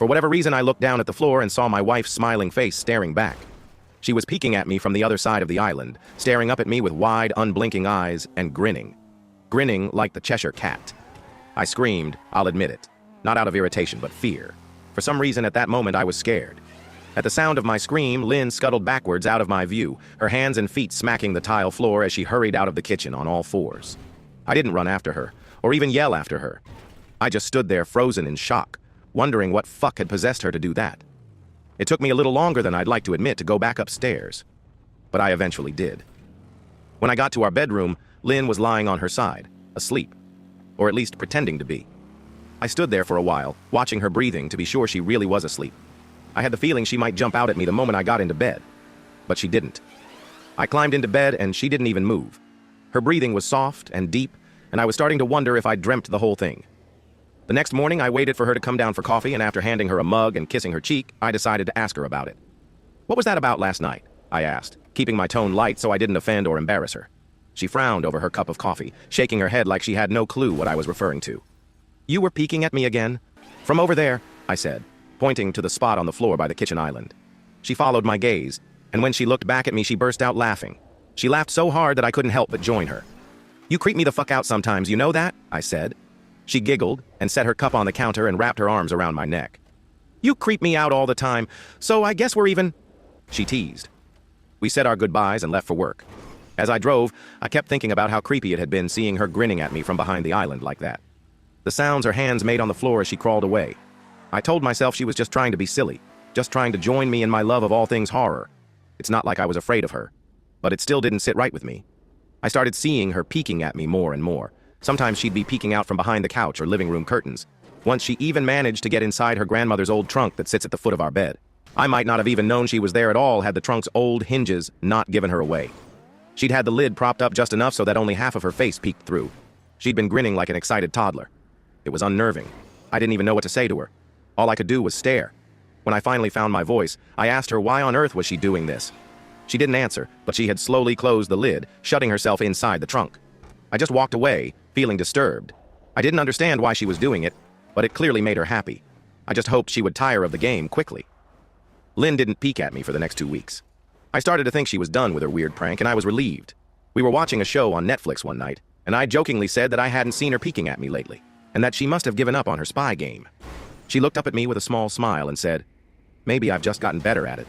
For whatever reason, I looked down at the floor and saw my wife's smiling face staring back. She was peeking at me from the other side of the island, staring up at me with wide, unblinking eyes and grinning. Grinning like the Cheshire Cat. I screamed, I'll admit it. Not out of irritation, but fear. For some reason at that moment I was scared. At the sound of my scream, Lynn scuttled backwards out of my view, her hands and feet smacking the tile floor as she hurried out of the kitchen on all fours. I didn't run after her, or even yell after her. I just stood there frozen in shock, wondering what fuck had possessed her to do that. It took me a little longer than I'd like to admit to go back upstairs, but I eventually did. When I got to our bedroom, Lynn was lying on her side, asleep, or at least pretending to be. I stood there for a while, watching her breathing to be sure she really was asleep. I had the feeling she might jump out at me the moment I got into bed, but she didn't. I climbed into bed and she didn't even move. Her breathing was soft and deep, and I was starting to wonder if I'd dreamt the whole thing. The next morning, I waited for her to come down for coffee, and after handing her a mug and kissing her cheek, I decided to ask her about it. "What was that about last night?" I asked, keeping my tone light so I didn't offend or embarrass her. She frowned over her cup of coffee, shaking her head like she had no clue what I was referring to. "You were peeking at me again?" "From over there," I said, pointing to the spot on the floor by the kitchen island. She followed my gaze, and when she looked back at me, she burst out laughing. She laughed so hard that I couldn't help but join her. "You creep me the fuck out sometimes, you know that?" I said. She giggled and set her cup on the counter and wrapped her arms around my neck. "You creep me out all the time, so I guess we're even," she teased. We said our goodbyes and left for work. As I drove, I kept thinking about how creepy it had been seeing her grinning at me from behind the island like that. The sounds her hands made on the floor as she crawled away. I told myself she was just trying to be silly, just trying to join me in my love of all things horror. It's not like I was afraid of her, but it still didn't sit right with me. I started seeing her peeking at me more and more. Sometimes she'd be peeking out from behind the couch or living room curtains. Once she even managed to get inside her grandmother's old trunk that sits at the foot of our bed. I might not have even known she was there at all had the trunk's old hinges not given her away. She'd had the lid propped up just enough so that only half of her face peeked through. She'd been grinning like an excited toddler. It was unnerving. I didn't even know what to say to her. All I could do was stare. When I finally found my voice, I asked her why on earth was she doing this. She didn't answer, but she had slowly closed the lid, shutting herself inside the trunk. I just walked away, feeling disturbed. I didn't understand why she was doing it, but it clearly made her happy. I just hoped she would tire of the game quickly. Lynn didn't peek at me for the next 2 weeks. I started to think she was done with her weird prank, and I was relieved. We were watching a show on Netflix one night, and I jokingly said that I hadn't seen her peeking at me lately, and that she must have given up on her spy game. She looked up at me with a small smile and said, "Maybe I've just gotten better at it."